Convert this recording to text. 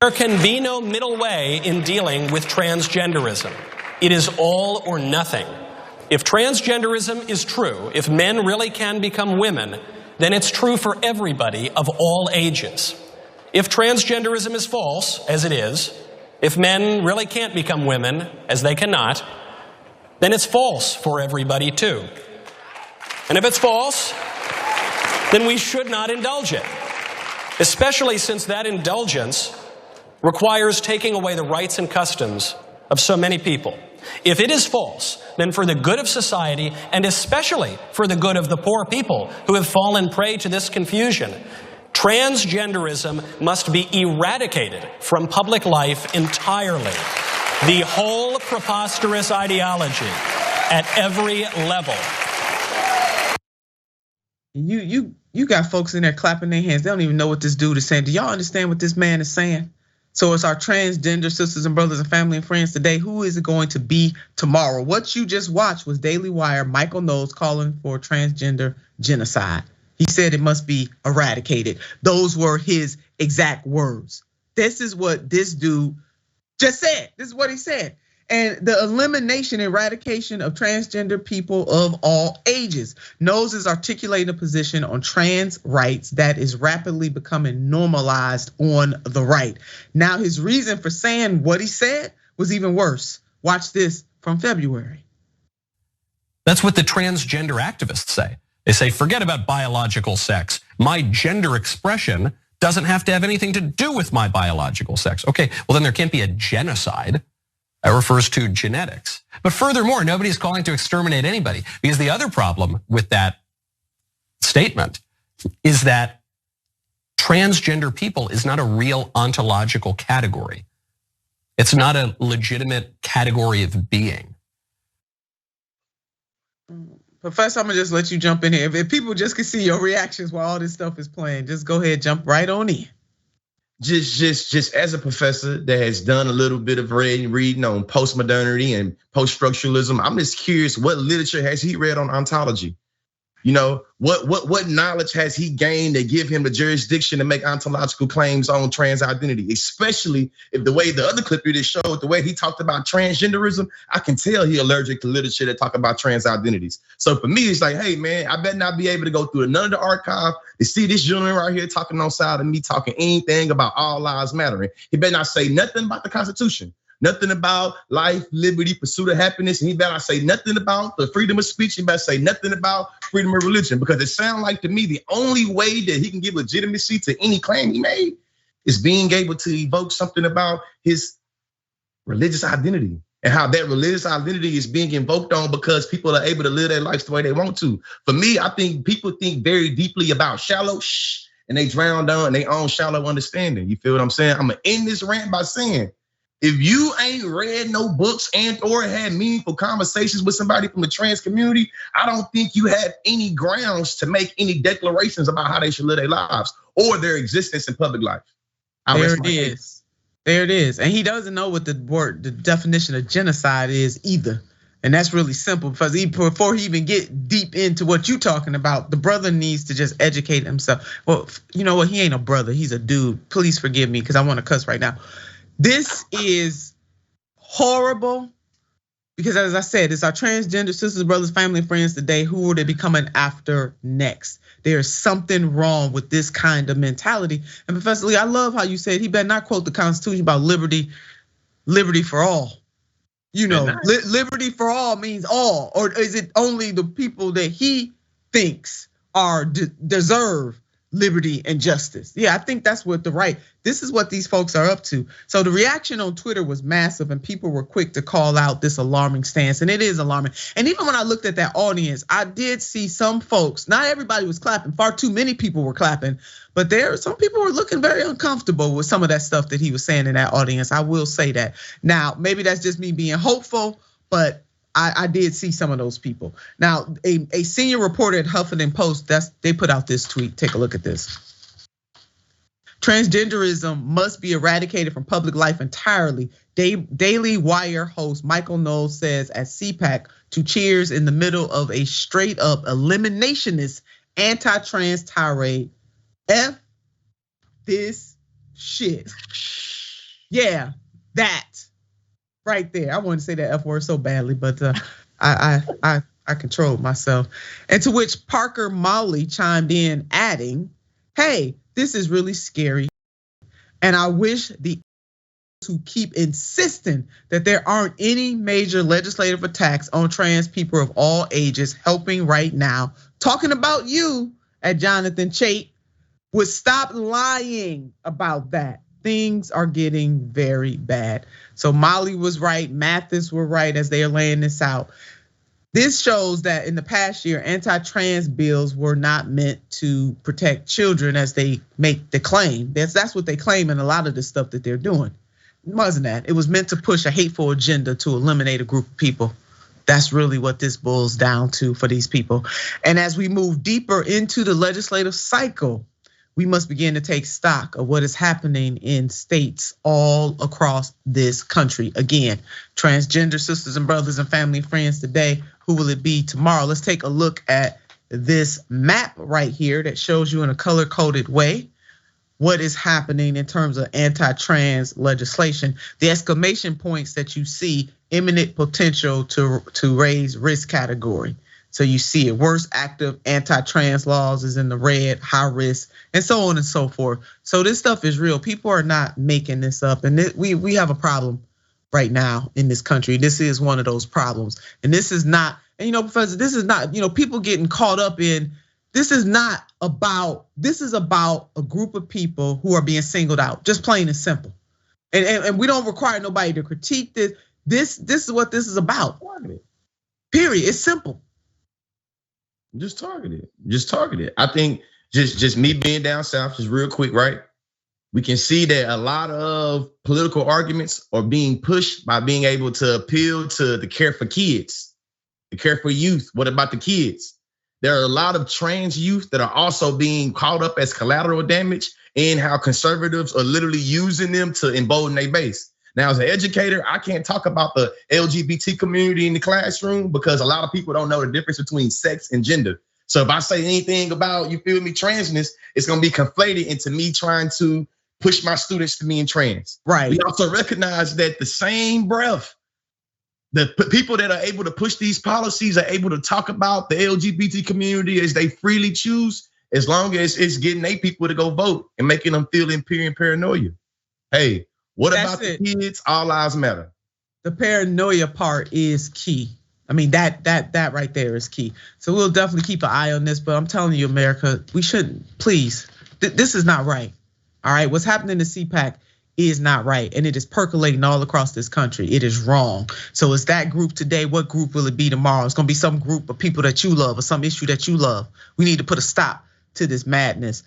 There can be no middle way in dealing with transgenderism. It is all or nothing. If transgenderism is true, if men really can become women, then it's true for everybody of all ages. If transgenderism is false, as it is, if men really can't become women, as they cannot, then it's false for everybody too. And if it's false, then we should not indulge it, especially since that indulgence requires taking away the rights and customs of so many people. If it is false, then for the good of society, and especially for the good of the poor people who have fallen prey to this confusion, transgenderism must be eradicated from public life entirely. The whole preposterous ideology at every level. You got folks in there clapping their hands. They don't even know what this dude is saying. Do y'all understand what this man is saying? So it's our transgender sisters and brothers and family and friends today. Who is it going to be tomorrow? What you just watched was Daily Wire, Michael Knowles calling for transgender genocide. He said it must be eradicated. Those were his exact words. This is what this dude just said. This is what he said. And the elimination, eradication of transgender people of all ages. Knowles is articulating a position on trans rights that is rapidly becoming normalized on the right. Now, his reason for saying what he said was even worse. Watch this from February. That's what the transgender activists say. They say, forget about biological sex. My gender expression doesn't have to have anything to do with my biological sex. Okay, well then there can't be a genocide. That refers to genetics. But furthermore, nobody's calling to exterminate anybody, because the other problem with that statement is that transgender people is not a real ontological category. It's not a legitimate category of being. Professor, I'm gonna just let you jump in here. If people just can see your reactions while all this stuff is playing, just go ahead, jump right on in. Just as a professor that has done a little bit of reading on postmodernity and post-structuralism, I'm just curious, what literature has he read on ontology? You know, what knowledge has he gained that give him the jurisdiction to make ontological claims on trans identity? Especially if the way the other clip you just showed, the way he talked about transgenderism, I can tell he allergic to literature that talk about trans identities. So for me, it's like, hey man, I better not be able to go through none of the archive to see this gentleman right here talking on side of me, talking anything about all lives mattering. He better not say nothing about the Constitution. Nothing about life, liberty, pursuit of happiness. And he better not say nothing about the freedom of speech. He better say nothing about freedom of religion. Because it sounds like to me, the only way that he can give legitimacy to any claim he made is being able to evoke something about his religious identity. And how that religious identity is being invoked on because people are able to live their lives the way they want to. For me, I think people think very deeply about shallow and they drown down in their own shallow understanding. You feel what I'm saying? I'm gonna end this rant by saying, if you ain't read no books and or had meaningful conversations with somebody from the trans community, I don't think you have any grounds to make any declarations about how they should live their lives or their existence in public life. There it is. There it is. And he doesn't know what the definition of genocide is either. And that's really simple because before he even get deep into what you're talking about, the brother needs to just educate himself. Well, you know what? He ain't a brother. He's a dude. Please forgive me because I want to cuss right now. This is horrible because, as I said, it's our transgender sisters, brothers, family, and friends today. Who are they becoming after next? There's something wrong with this kind of mentality. And Professor Lee, I love how you said he better not quote the Constitution about liberty for all. You know, liberty for all means all, or is it only the people that he thinks are deserve liberty and justice? Yeah, I think that's what this is what these folks are up to. So the reaction on Twitter was massive and people were quick to call out this alarming stance, and it is alarming. And even when I looked at that audience, I did see some folks, not everybody was clapping, far too many people were clapping, but some people were looking very uncomfortable with some of that stuff that he was saying in that audience. I will say that. Now, maybe that's just me being hopeful, but I did see some of those people. Now, a senior reporter at HuffPost, they put out this tweet. Take a look at this. Transgenderism must be eradicated from public life entirely. Daily Wire host Michael Knowles says at CPAC to cheers in the middle of a straight up eliminationist anti-trans tirade. F this shit. Yeah, that right there. I wanted to say that F word so badly, but I controlled myself. And to which Parker Molly chimed in, adding, "Hey, this is really scary. And I wish the to keep insisting that there aren't any major legislative attacks on trans people of all ages helping right now. Talking about you at Jonathan Chait would stop lying about that. Things are getting very bad." So Molly was right, Mathis were right as they are laying this out. This shows that in the past year, anti-trans bills were not meant to protect children as they make the claim. That's what they claim in a lot of the stuff that they're doing. It wasn't that. It was meant to push a hateful agenda to eliminate a group of people. That's really what this boils down to for these people. And as we move deeper into the legislative cycle, we must begin to take stock of what is happening in states all across this country. Again, transgender sisters and brothers and family and friends today, who will it be tomorrow? Let's take a look at this map right here that shows you in a color-coded way what is happening in terms of anti-trans legislation. The exclamation points that you see, imminent potential to raise risk category. So you see it, worst active anti-trans laws is in the red, high risk, and so on and so forth. So this stuff is real. People are not making this up, and we have a problem right now in this country. This is one of those problems, and this is not, and Professor, this is not, people getting caught up in. This is about a group of people who are being singled out, just plain and simple. And we don't require nobody to critique this. This is what this is about. Period. It's simple. Just target it. I think just me being down south, just real quick, right? We can see that a lot of political arguments are being pushed by being able to appeal to the care for kids, the care for youth. What about the kids? There are a lot of trans youth that are also being caught up as collateral damage, and how conservatives are literally using them to embolden their base. Now, as an educator, I can't talk about the LGBT community in the classroom because a lot of people don't know the difference between sex and gender. So if I say anything about, transness, it's gonna be conflated into me trying to push my students to being trans. Right. We also recognize that the same breath, the people that are able to push these policies are able to talk about the LGBT community as they freely choose, as long as it's getting their people to go vote and making them feel imperial and paranoia. Hey, what about the kids? All lives matter. The paranoia part is key. I mean, that right there is key. So we'll definitely keep an eye on this, but I'm telling you, America, we shouldn't, please, this is not right. All right, what's happening in the CPAC is not right, and it is percolating all across this country. It is wrong. So it's that group today. What group will it be tomorrow? It's gonna be some group of people that you love or some issue that you love. We need to put a stop to this madness.